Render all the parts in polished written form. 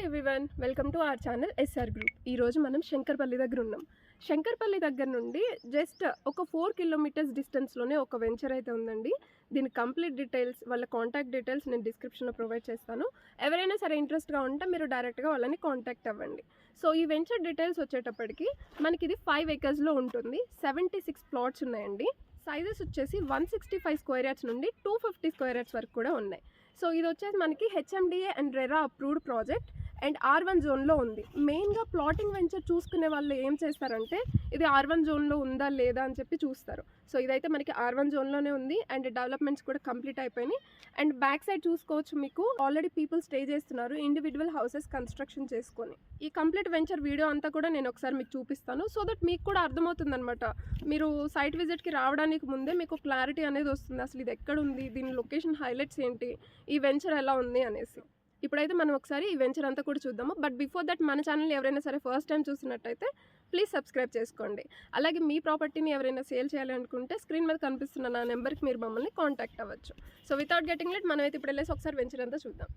Everyone, welcome to our channel SR group. ఈరోజు మనం శంకర్పల్లి దగ్గర ఉన్నాం. శంకర్పల్లి దగ్గర నుండి జస్ట్ ఒక 4 కిలోమీటర్స్ డిస్టెన్స్లోనే ఒక వెంచర్ అయితే ఉందండి. దీని కంప్లీట్ డీటెయిల్స్, వాళ్ళ కాంటాక్ట్ డీటెయిల్స్ నేను డిస్క్రిప్షన్లో ప్రొవైడ్ చేస్తాను. ఎవరైనా సరే ఇంట్రెస్ట్గా ఉంటే మీరు డైరెక్ట్గా వాళ్ళని కాంటాక్ట్ అవ్వండి. సో ఈ వెంచర్ డీటెయిల్స్ వచ్చేటప్పటికి మనకి ఇది 5 acresలో ఉంటుంది. 76 ప్లాట్స్ ఉన్నాయండి. సైజెస్ వచ్చేసి 165 స్క్వేర్ యార్డ్స్ నుండి 250 స్క్వేర్ యార్డ్స్ వరకు కూడా ఉన్నాయి. సో ఇది వచ్చేసి మనకి HMDA and RERA approved project and R1 జోన్లో ఉంది. మెయిన్గా ప్లాటింగ్ వెంచర్ చూసుకునే వాళ్ళు ఏం చేస్తారంటే ఇది R1 జోన్లో ఉందా లేదా అని చెప్పి చూస్తారు. సో ఇదైతే మనకి R1 జోన్లోనే ఉంది అండ్ డెవలప్మెంట్స్ కూడా కంప్లీట్ అయిపోయినాయి. అండ్ బ్యాక్ సైడ్ చూసుకోవచ్చు, మీకు ఆల్రెడీ పీపుల్ స్టే చేస్తున్నారు ఇండివిజువల్ హౌసెస్ కన్స్ట్రక్షన్ చేసుకొని. ఈ కంప్లీట్ వెంచర్ వీడియో అంతా కూడా నేను ఒకసారి మీకు చూపిస్తాను, సో దట్ మీకు కూడా అర్థమవుతుంది అనమాట. మీరు సైట్ విజిట్కి రావడానికి ముందే మీకు క్లారిటీ అనేది వస్తుంది, అసలు ఇది ఎక్కడ ఉంది, దీని లొకేషన్ హైలైట్స్ ఏంటి, ఈ వెంచర్ ఎలా ఉంది అనేసి. ఇప్పుడైతే మనం ఒకసారి ఈ వెంచర్ అంతా కూడా చూద్దాము. బట్ బిఫోర్ దట్ మన ఛానల్ ఎవరైనా సరే ఫస్ట్ టైం చూసినట్టయితే ప్లీజ్ సబ్స్క్రైబ్ చేసుకోండి. అలాగే మీ ప్రాపర్టీని ఎవరైనా సేల్ చేయాలి అనుకుంటే స్క్రీన్ మీద కనిపిస్తున్న నా నెంబర్కి మీరు మమ్మల్ని కాంటాక్ట్ అవ్వచ్చు. సో వితౌట్ గెటింగ్ లెట్ మనం అయితే ఇప్పుడు వెళ్ళేసి ఒకసారి వెంచర్ అంతా చూద్దాం.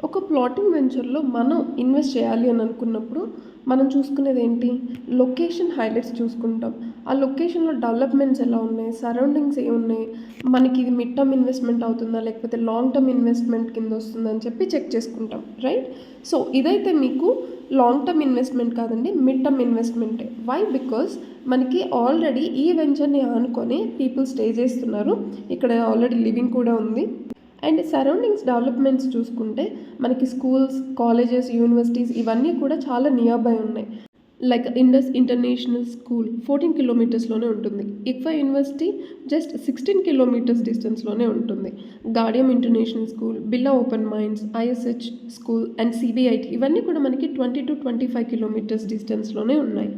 ఒక ప్లాటింగ్ వెంచర్లో మనం ఇన్వెస్ట్ చేయాలి అని అనుకున్నప్పుడు మనం చూసుకునేది ఏంటి, లొకేషన్ హైలైట్స్ చూసుకుంటాం. ఆ లొకేషన్లో డెవలప్మెంట్స్ ఎలా ఉన్నాయి, సరౌండింగ్స్ ఏమున్నాయి, మనకి ఇది మిడ్ టర్మ్ ఇన్వెస్ట్మెంట్ అవుతుందా లేకపోతే లాంగ్ టర్మ్ ఇన్వెస్ట్మెంట్ కింద వస్తుందా అని చెప్పి చెక్ చేసుకుంటాం, రైట్. సో ఇదైతే మీకు లాంగ్ టర్మ్ ఇన్వెస్ట్మెంట్ కాదండి, మిడ్ టర్మ్ ఇన్వెస్ట్మెంటే. వై? బికాస్ మనకి ఆల్రెడీ ఈ వెంచర్ని ఆనుకొని పీపుల్ స్టే చేస్తున్నారు, ఇక్కడ ఆల్రెడీ లివింగ్ కూడా ఉంది. అండ్ సరౌండింగ్స్ డెవలప్మెంట్స్ చూసుకుంటే మనకి స్కూల్స్, కాలేజెస్, యూనివర్సిటీస్ ఇవన్నీ కూడా చాలా నియర్ బై ఉన్నాయి. లైక్ ఇండస్ ఇంటర్నేషనల్ స్కూల్ 14 కిలోమీటర్స్లోనే ఉంటుంది. ఇక్ఫా యూనివర్సిటీ జస్ట్ 16 కిలోమీటర్స్ డిస్టెన్స్లోనే ఉంటుంది. Gaudium International School, Birla Open Minds, ISH school and CBIT ఇవన్నీ కూడా మనకి 20 to 25 కిలోమీటర్స్ డిస్టెన్స్లోనే ఉన్నాయి.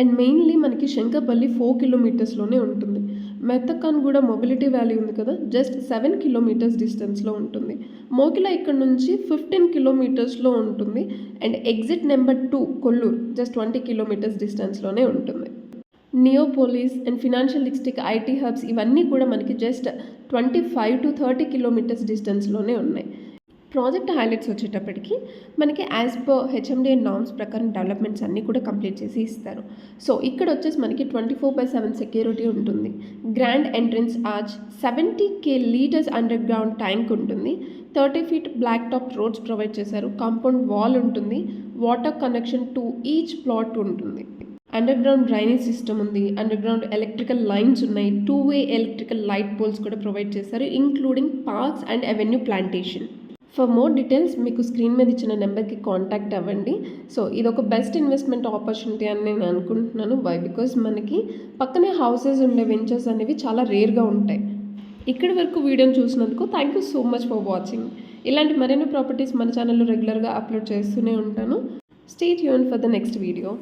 అండ్ మెయిన్లీ మనకి శంకర్పల్లి 4 కిలోమీటర్స్లోనే ఉంటుంది. మెత్తకాన్ కూడా మొబిలిటీ వ్యాలీ ఉంది కదా, జస్ట్ 7 కిలోమీటర్స్ డిస్టెన్స్లో ఉంటుంది. మోకిలా ఇక్కడ నుంచి 15 కిలోమీటర్స్లో ఉంటుంది. And exit number 2 Kollur just 20 kilometers డిస్టెన్స్లోనే ఉంటుంది. Neopolis and financial district, IT hubs ఇవన్నీ కూడా మనకి జస్ట్ 25 to 30 కిలోమీటర్స్ డిస్టెన్స్లోనే ఉన్నాయి. ప్రాజెక్ట్ హైలైట్స్ వచ్చేటప్పటికి మనకి యాజ్ పర్ హెచ్ఎండిఏ నార్మ్స్ ప్రకారం డెవలప్మెంట్స్ అన్నీ కూడా కంప్లీట్ చేసి ఇస్తారు. సో ఇక్కడ వచ్చేసి మనకి 24/7 సెక్యూరిటీ ఉంటుంది. Grand entrance arch, 70K litres underground tank ఉంటుంది. 30 feet black top roads provide చేశారు. కాంపౌండ్ వాల్ ఉంటుంది. Water connection to each plot ఉంటుంది. అండర్ గ్రౌండ్ డ్రైనేజ్ సిస్టమ్ ఉంది. అండర్ గ్రౌండ్ ఎలక్ట్రికల్ లైన్స్ ఉన్నాయి. 2-way ఎలక్ట్రికల్ లైట్ పోల్స్ కూడా provide చేశారు, including parks and avenue plantation. For more details మీకు screen మీద ఇచ్చిన నెంబర్కి కాంటాక్ట్ అవ్వండి. సో ఇది ఒక బెస్ట్ ఇన్వెస్ట్మెంట్ ఆపర్చునిటీ అని నేను అనుకుంటున్నాను. వై? బికాస్ మనకి పక్కనే హౌసెస్ ఉండే వెంచర్స్ అనేవి చాలా రేర్గా ఉంటాయి. ఇక్కడి వరకు వీడియోని చూసినందుకు thank you so much for watching. ఇలాంటి మరిన్ని ప్రాపర్టీస్ మన ఛానల్లో రెగ్యులర్గా అప్లోడ్ చేస్తూనే ఉంటాను. Stay tuned for the next video.